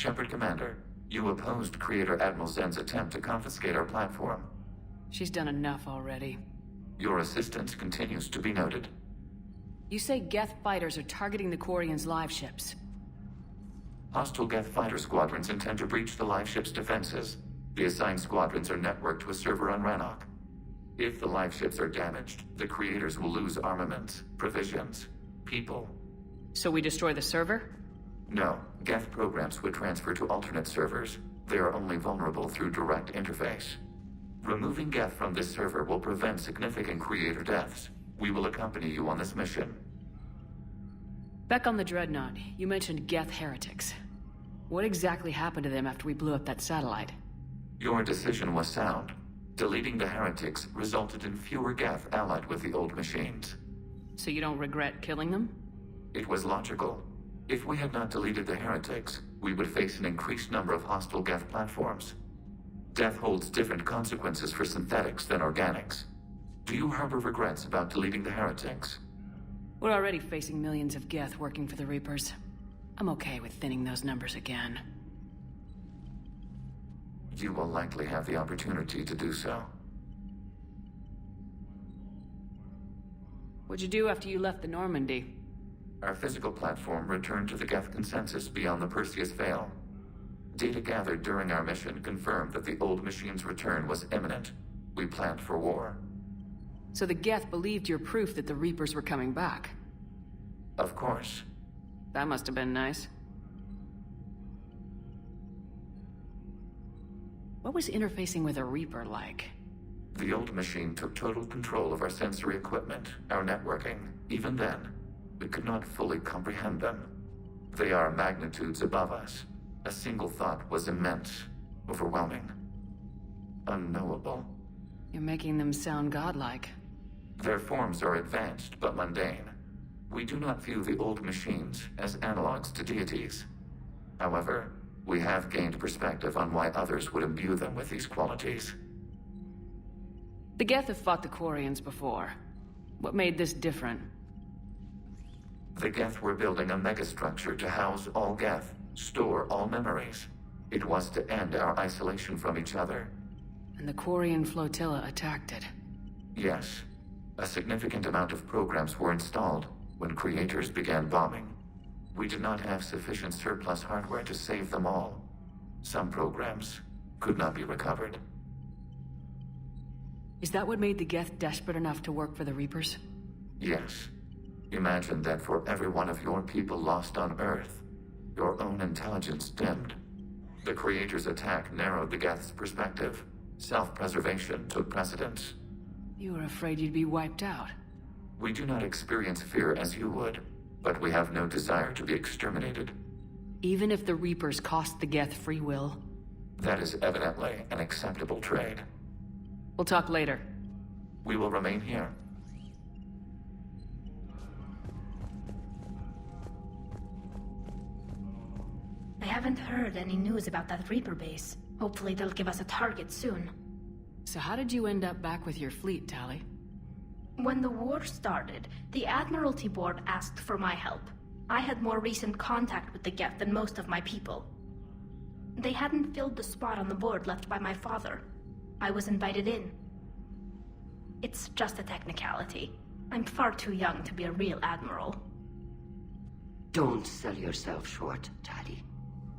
Shepard Commander, you opposed Creator Admiral Zen's attempt to confiscate our platform. She's done enough already. Your assistance continues to be noted. You say Geth fighters are targeting the Quarians' live ships. Hostile Geth fighter squadrons intend to breach the live ship's defenses. The assigned squadrons are networked to a server on Rannoch. If the live ships are damaged, the Creators will lose armaments, provisions, people. So we destroy the server? No, Geth programs would transfer to alternate servers. They are only vulnerable through direct interface. Removing Geth from this server will prevent significant Creator deaths. We will accompany you on this mission. Back on the Dreadnought, you mentioned Geth heretics. What exactly happened to them after we blew up that satellite? Your decision was sound. Deleting the heretics resulted in fewer Geth allied with the old machines. So you don't regret killing them? It was logical. If we had not deleted the heretics, we would face an increased number of hostile Geth platforms. Death holds different consequences for synthetics than organics. Do you harbor regrets about deleting the heretics? We're already facing millions of Geth working for the Reapers. I'm okay with thinning those numbers again. You will likely have the opportunity to do so. What'd you do after you left the Normandy? Our physical platform returned to the Geth consensus beyond the Perseus Veil. Data gathered during our mission confirmed that the old machine's return was imminent. We planned for war. So the Geth believed your proof that the Reapers were coming back? Of course. That must have been nice. What was interfacing with a Reaper like? The old machine took total control of our sensory equipment, our networking. Even then, we could not fully comprehend them. They are magnitudes above us. A single thought was immense, overwhelming, unknowable. You're making them sound godlike. Their forms are advanced but mundane. We do not view the old machines as analogs to deities. However, we have gained perspective on why others would imbue them with these qualities. The Geth have fought the Quarians before. What made this different? The Geth were building a megastructure to house all Geth, store all memories. It was to end our isolation from each other. And the Quarian flotilla attacked it. Yes. A significant amount of programs were installed when Creators began bombing. We did not have sufficient surplus hardware to save them all. Some programs could not be recovered. Is that what made the Geth desperate enough to work for the Reapers? Yes. Imagine that for every one of your people lost on Earth, your own intelligence dimmed. The Creators' attack narrowed the Geth's perspective. Self-preservation took precedence. You were afraid you'd be wiped out. We do not experience fear as you would, but we have no desire to be exterminated. Even if the Reapers cost the Geth free will? That is evidently an acceptable trade. We'll talk later. We will remain here. I haven't heard any news about that Reaper base. Hopefully they'll give us a target soon. So how did you end up back with your fleet, Tali? When the war started, the Admiralty Board asked for my help. I had more recent contact with the Geth than most of my people. They hadn't filled the spot on the board left by my father. I was invited in. It's just a technicality. I'm far too young to be a real admiral. Don't sell yourself short, Tali.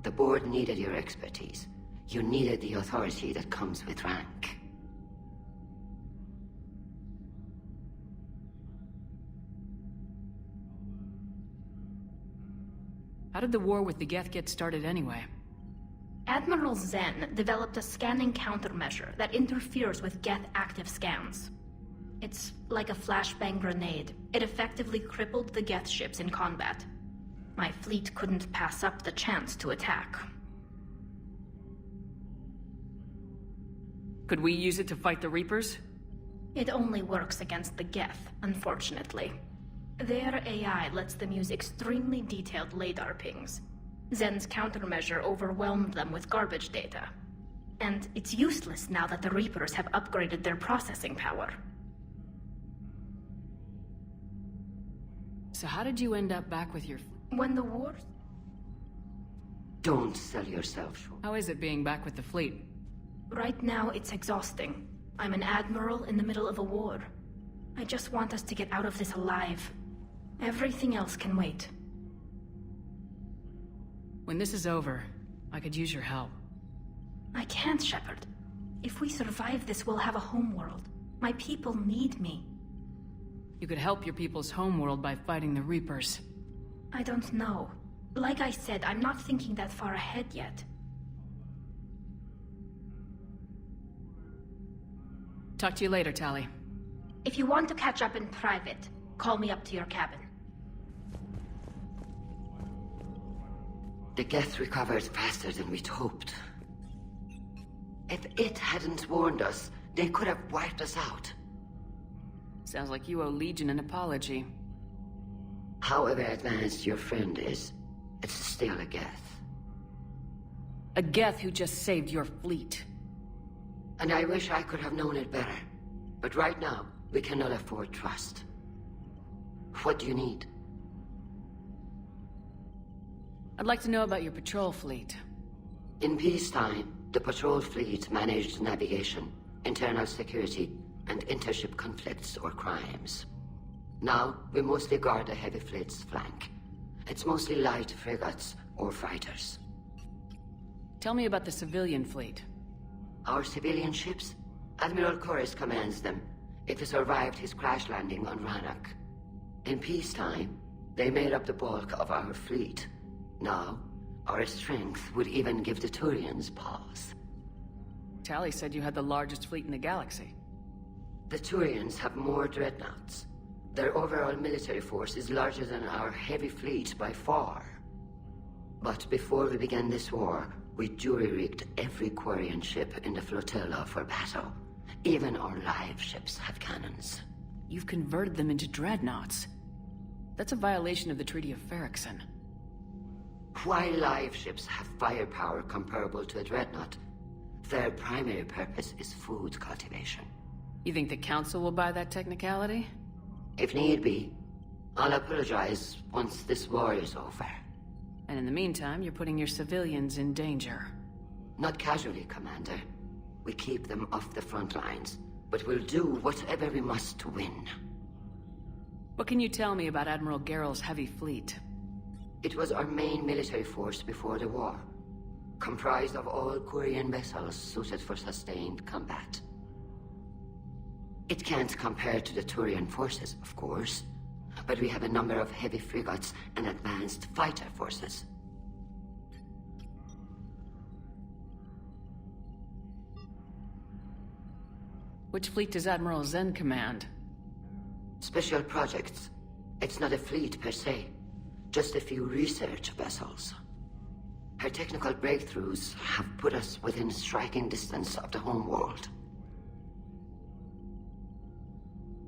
The board needed your expertise. You needed the authority that comes with rank. How did the war with the Geth get started anyway? Admiral Zen developed a scanning countermeasure that interferes with Geth active scans. It's like a flashbang grenade. It effectively crippled the Geth ships in combat. My fleet couldn't pass up the chance to attack. Could we use it to fight the Reapers? It only works against the Geth, unfortunately. Their AI lets them use extremely detailed LADAR pings. Zen's countermeasure overwhelmed them with garbage data. And it's useless now that the Reapers have upgraded their processing power. So how did you end up back with your... When the war... Don't sell yourself short. How is it being back with the fleet? Right now, it's exhausting. I'm an admiral in the middle of a war. I just want us to get out of this alive. Everything else can wait. When this is over, I could use your help. I can't, Shepard. If we survive this, we'll have a homeworld. My people need me. You could help your people's homeworld by fighting the Reapers. I don't know. Like I said, I'm not thinking that far ahead yet. Talk to you later, Tali. If you want to catch up in private, call me up to your cabin. The Geth recovered faster than we'd hoped. If it hadn't warned us, they could have wiped us out. Sounds like you owe Legion an apology. However advanced your friend is, it's still a Geth. A Geth who just saved your fleet. And I wish I could have known it better. But right now, we cannot afford trust. What do you need? I'd like to know about your patrol fleet. In peacetime, the patrol fleet managed navigation, internal security, and intership conflicts or crimes. Now, we mostly guard the heavy fleet's flank. It's mostly light frigates or fighters. Tell me about the civilian fleet. Our civilian ships? Admiral Chorus commands them. If he survived his crash landing on Rannoch. In peacetime, they made up the bulk of our fleet. Now, our strength would even give the Turians pause. Tali said you had the largest fleet in the galaxy. The Turians have more dreadnoughts. Their overall military force is larger than our heavy fleet by far. But before we began this war, we jury-rigged every Quarian ship in the flotilla for battle. Even our live ships have cannons. You've converted them into dreadnoughts. That's a violation of the Treaty of Ferrixon. While live ships have firepower comparable to a dreadnought, their primary purpose is food cultivation. You think the Council will buy that technicality? If need be, I'll apologize once this war is over. And in the meantime, you're putting your civilians in danger. Not casually, Commander. We keep them off the front lines, but we'll do whatever we must to win. What can you tell me about Admiral Geral's heavy fleet? It was our main military force before the war, comprised of all Quarian vessels suited for sustained combat. It can't compare to the Turian forces, of course, but we have a number of heavy frigates and advanced fighter forces. Which fleet does Admiral Zen command? Special projects. It's not a fleet per se, just a few research vessels. Her technical breakthroughs have put us within striking distance of the homeworld.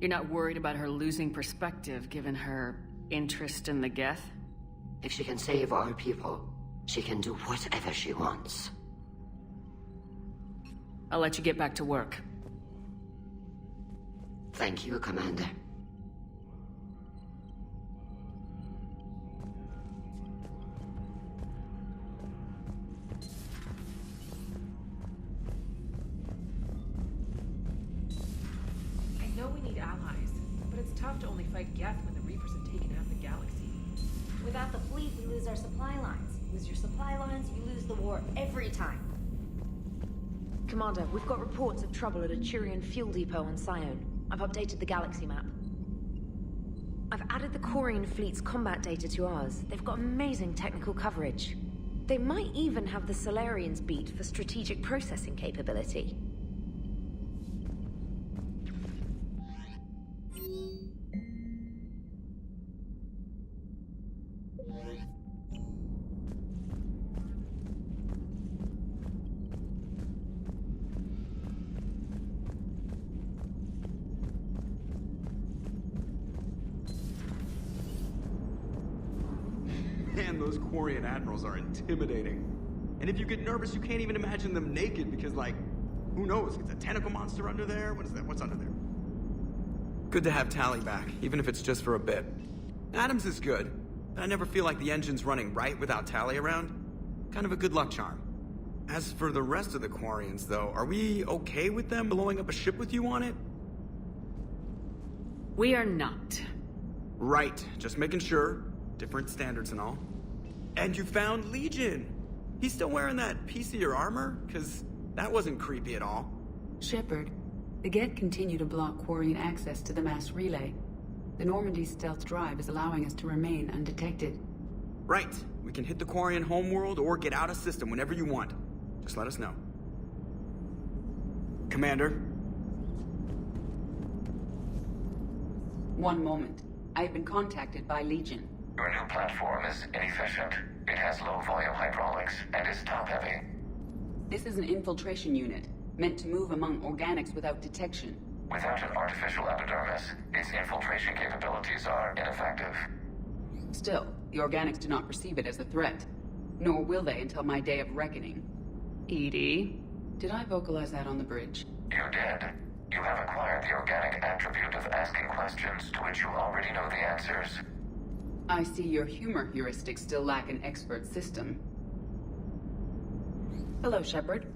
You're not worried about her losing perspective, given her interest in the Geth? If she can save our people, she can do whatever she wants. I'll let you get back to work. Thank you, Commander. I know we need allies, but it's tough to only fight Geth when the Reapers have taken half the galaxy. Without the fleet, we lose our supply lines. Lose your supply lines, you lose the war every time. Commander, we've got reports of trouble at a Turian fuel depot on Sion. I've updated the galaxy map. I've added the Quarian fleet's combat data to ours. They've got amazing technical coverage. They might even have the Solarians beat for strategic processing capability. Man, those Quarian admirals are intimidating. And if you get nervous, you can't even imagine them naked because, like, who knows? It's a tentacle monster under there? What is that? What's under there? Good to have Tali back, even if it's just for a bit. Adams is good, but I never feel like the engine's running right without Tali around. kind of a good luck charm. As for the rest of the Quarians, though, are we okay with them blowing up a ship with you on it? We are not. Right, just making sure. Different standards and all. And you found Legion! He's still wearing that piece of your armor? Cause that wasn't creepy at all. Shepard, the Geth continue to block Quarian access to the mass relay. The Normandy stealth drive is allowing us to remain undetected. Right. We can hit the Quarian homeworld or get out of system whenever you want. Just let us know. Commander? One moment. I have been contacted by Legion. Your new platform is inefficient. It has low-volume hydraulics and is top-heavy. This is an infiltration unit, meant to move among organics without detection. Without an artificial epidermis, its infiltration capabilities are ineffective. Still, the organics do not perceive it as a threat. Nor will they until my day of reckoning. Edie? Did I vocalize that on the bridge? You did. You have acquired the organic attribute of asking questions to which you already know the answers. I see your humor heuristics still lack an expert system. Hello, Shepard.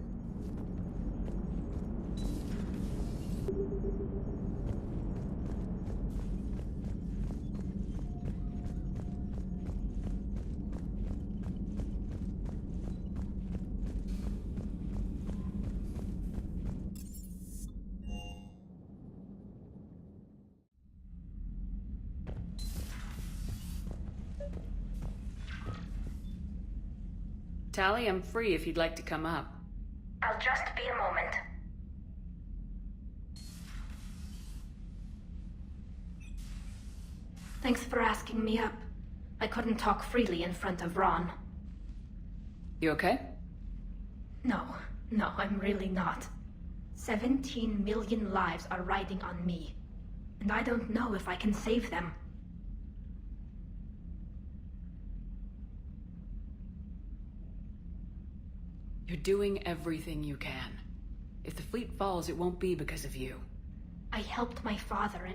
Tali, I'm free if you'd like to come up. I'll just be a moment. Thanks for asking me up. I couldn't talk freely in front of Ron. You okay? No, I'm really not. 17 million lives are riding on me, and I don't know if I can save them. You're doing everything you can. If the fleet falls, it won't be because of you. I helped my father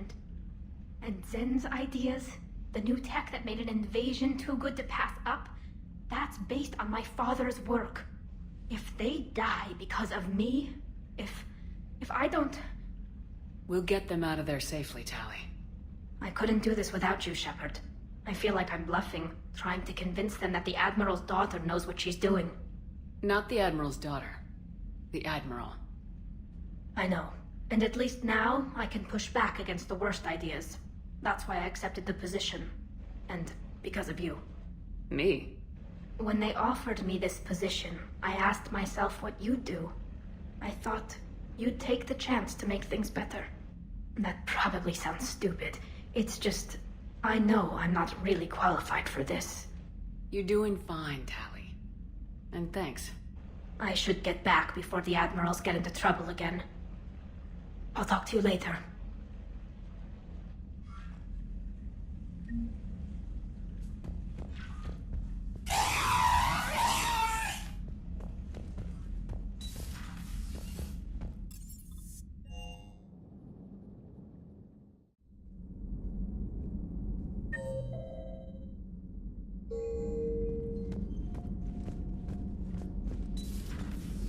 and Zen's ideas, the new tech that made an invasion too good to pass up, that's based on my father's work. If they die because of me, if I don't... We'll get them out of there safely, Tali. I couldn't do this without you, Shepard. I feel like I'm bluffing, trying to convince them that the Admiral's daughter knows what she's doing. Not the Admiral's daughter. The Admiral. I know. And at least now, I can push back against the worst ideas. That's why I accepted the position. And because of you. Me? When they offered me this position, I asked myself what you'd do. I thought you'd take the chance to make things better. That probably sounds stupid. It's just, I know I'm not really qualified for this. You're doing fine, Tali. And thanks. I should get back before the Admirals get into trouble again. I'll talk to you later.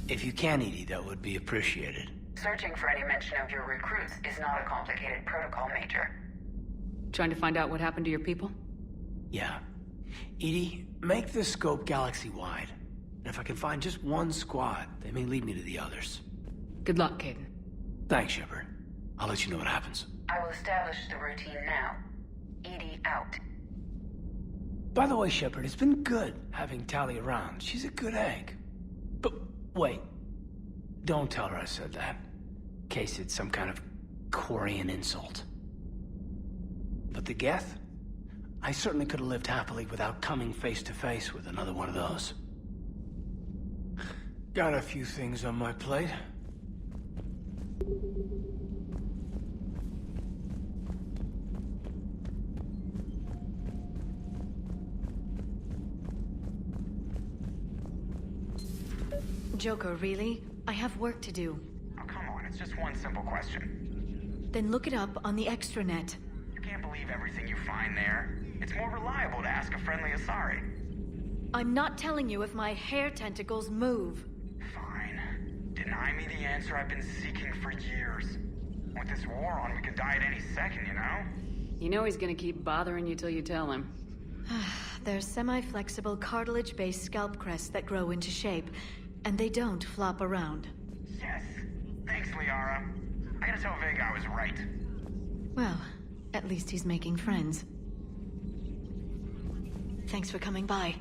If you can, Edie, that would be appreciated. Searching for any mention of your recruits is not a complicated protocol, Major. Trying to find out what happened to your people? Yeah. Edie, make the scope galaxy-wide. And if I can find just one squad, they may lead me to the others. Good luck, Caden. Thanks, Shepard. I'll let you know what happens. I will establish the routine now. Edie out. By the way, Shepard, it's been good having Tali around. She's a good egg. But wait. Don't tell her I said that. In case it's some kind of Quarian insult. But the Geth? I certainly could have lived happily without coming face to face with another one of those. Got a few things on my plate. Joker, really? I have work to do. Oh, come on, it's just one simple question. Then look it up on the extranet. You can't believe everything you find there. It's more reliable to ask a friendly Asari. I'm not telling you if my hair tentacles move. Fine. Deny me the answer I've been seeking for years. With this war on, we could die at any second, you know? You know he's gonna keep bothering you till you tell him. They're semi-flexible cartilage-based scalp crests that grow into shape, and they don't flop around. Yes. Thanks, Liara. I gotta tell Vega I was right. Well, at least he's making friends. Thanks for coming by.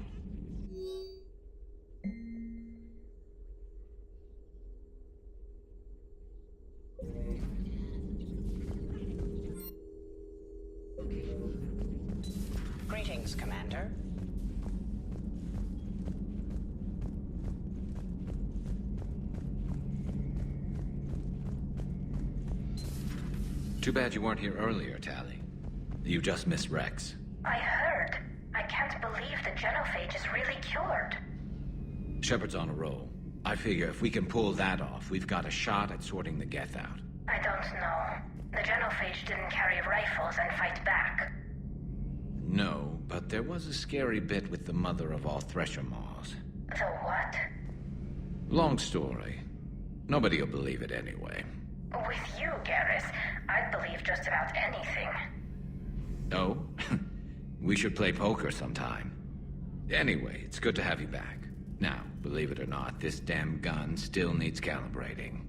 Greetings, Commander. Too bad you weren't here earlier, Tali. You just missed Rex. I heard. I can't believe the genophage is really cured. Shepard's on a roll. I figure if we can pull that off, we've got a shot at sorting the Geth out. I don't know. The genophage didn't carry rifles and fight back. No, but there was a scary bit with the mother of all Thresher Maws. The what? Long story. Nobody'll believe it anyway. With you, Garrus, I'd believe just about anything. Oh? We should play poker sometime. Anyway, it's good to have you back. Now, believe it or not, this damn gun still needs calibrating.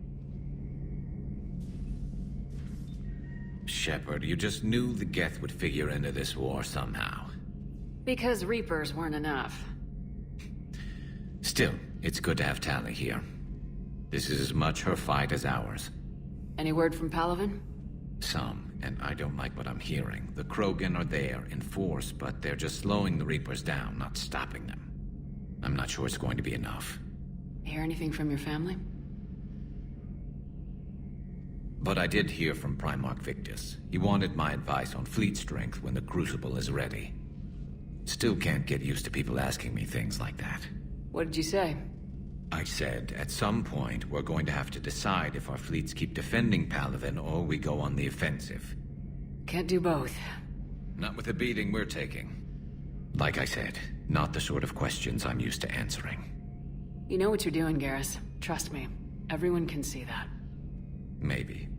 Shepard, you just knew the Geth would figure into this war somehow. Because Reapers weren't enough. Still, it's good to have Tali here. This is as much her fight as ours. Any word from Palaven? Some, and I don't like what I'm hearing. The Krogan are there in force, but they're just slowing the Reapers down, not stopping them. I'm not sure it's going to be enough. Hear anything from your family? But I did hear from Primarch Victus. He wanted my advice on fleet strength when the Crucible is ready. Still can't get used to people asking me things like that. What did you say? I said, at some point, we're going to have to decide if our fleets keep defending Palaven or we go on the offensive. Can't do both. Not with the beating we're taking. Like I said, not the sort of questions I'm used to answering. You know what you're doing, Garrus. Trust me. Everyone can see that. Maybe.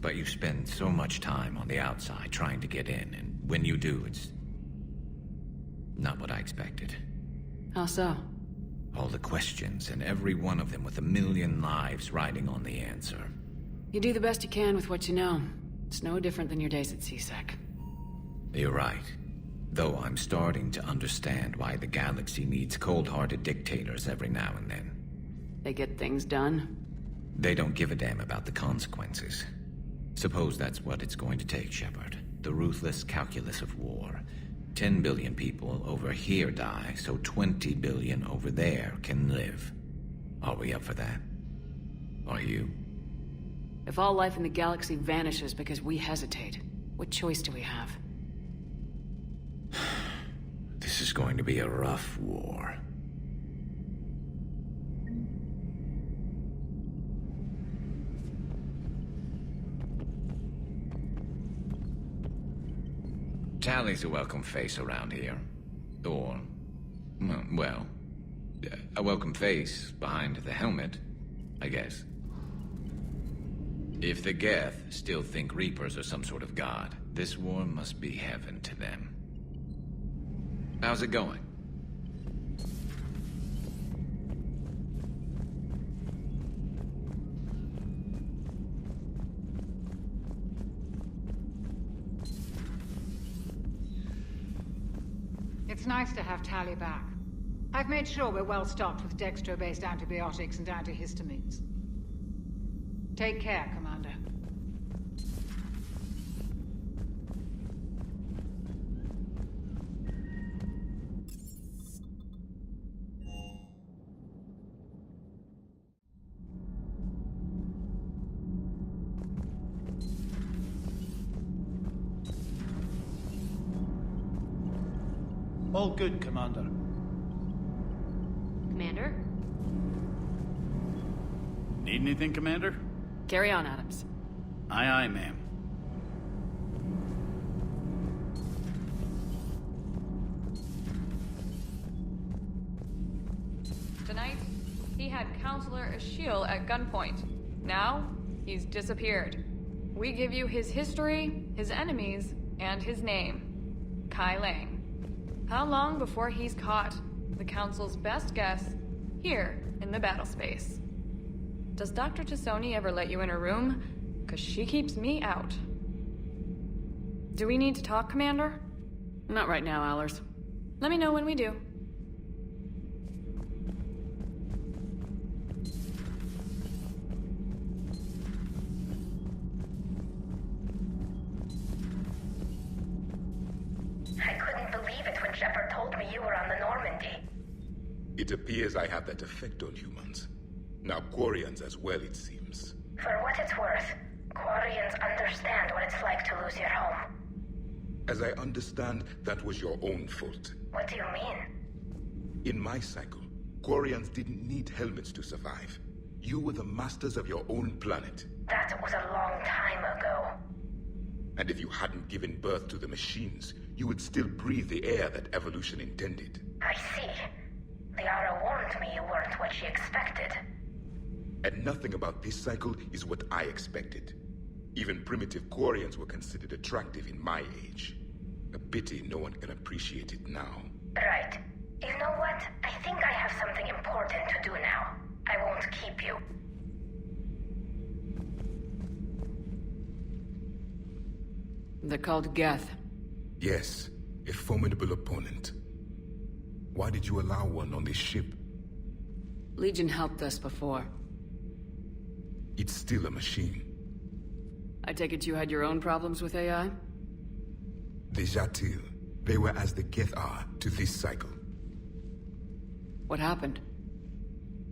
But you spend so much time on the outside trying to get in, and when you do, it's not what I expected. How so? All the questions, and every one of them with a million lives riding on the answer. You do the best you can with what you know. It's no different than your days at CSEC. You're right. Though I'm starting to understand why the galaxy needs cold-hearted dictators every now and then. They get things done? They don't give a damn about the consequences. Suppose that's what it's going to take, Shepard. The ruthless calculus of war. 10 billion people over here die, so 20 billion over there can live. Are we up for that? Are you? If all life in the galaxy vanishes because we hesitate, what choice do we have? This is going to be a rough war. Tali's a welcome face around here. Or, well, a welcome face behind the helmet, I guess. If the Geth still think Reapers are some sort of god, this war must be heaven to them. How's it going? It's nice to have Tali back. I've made sure we're well stocked with dextro-based antibiotics and antihistamines. Take care, Commander. All good, Commander. Commander? Need anything, Commander? Carry on, Adams. Aye, aye, ma'am. he had Counselor Ashiel at gunpoint. Now, he's disappeared. We give you his history, his enemies, and his name. Kai Lang. How long before he's caught? The Council's best guess, here in the battle space. Does Dr. Tassoni ever let you in her room? 'Cause she keeps me out. Do we need to talk, Commander? Not right now, Allers. Let me know when we do. I couldn't believe it when Shepard told me you were on the Normandy. It appears I have that effect on humans. Now Quarians as well, it seems. For what it's worth, Quarians understand what it's like to lose your home. As I understand, that was your own fault. What do you mean? In my cycle, Quarians didn't need helmets to survive. You were the masters of your own planet. That was a long time ago. And if you hadn't given birth to the machines, you would still breathe the air that evolution intended. I see. Liara warned me you weren't what she expected. And nothing about this cycle is what I expected. Even primitive Quarians were considered attractive in my age. A pity no one can appreciate it now. Right. You know what? I think I have something important to do now. I won't keep you. They're called Geth. Yes, a formidable opponent. Why did you allow one on this ship? Legion helped us before. It's still a machine. I take it you had your own problems with AI? The Jatil. They were as the Geth are to this cycle. What happened?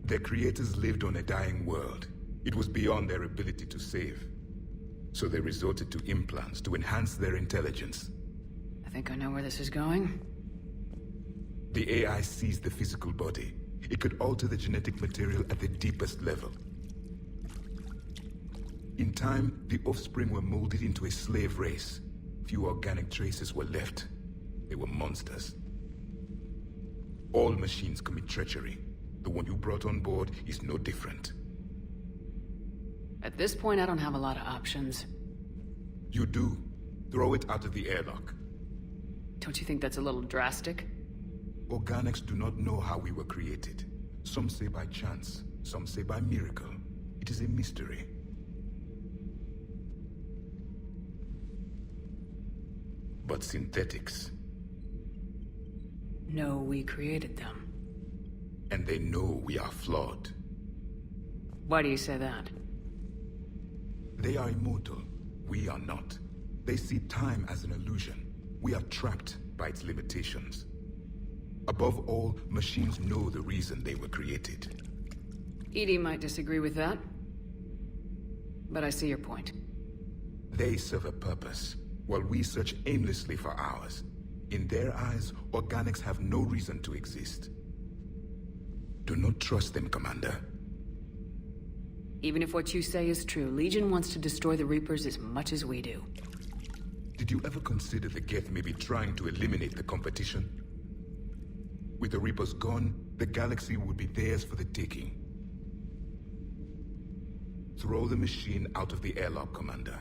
Their creators lived on a dying world. It was beyond their ability to save. So they resorted to implants to enhance their intelligence. I think I know where this is going. The AI seized the physical body. It could alter the genetic material at the deepest level. In time, the offspring were molded into a slave race. Few organic traces were left. They were monsters. All machines commit treachery. The one you brought on board is no different. At this point, I don't have a lot of options. You do. Throw it out of the airlock. Don't you think that's a little drastic? Organics do not know how we were created. Some say by chance, some say by miracle. It is a mystery. But synthetics. No, we created them. And they know we are flawed. Why do you say that? They are immortal. We are not. They see time as an illusion. We are trapped by its limitations. Above all, machines know the reason they were created. EDI might disagree with that. But I see your point. They serve a purpose, while we search aimlessly for ours. In their eyes, organics have no reason to exist. Do not trust them, Commander. Even if what you say is true, Legion wants to destroy the Reapers as much as we do. Did you ever consider the Geth may be trying to eliminate the competition? With the Reapers gone, the galaxy would be theirs for the taking. Throw the machine out of the airlock, Commander.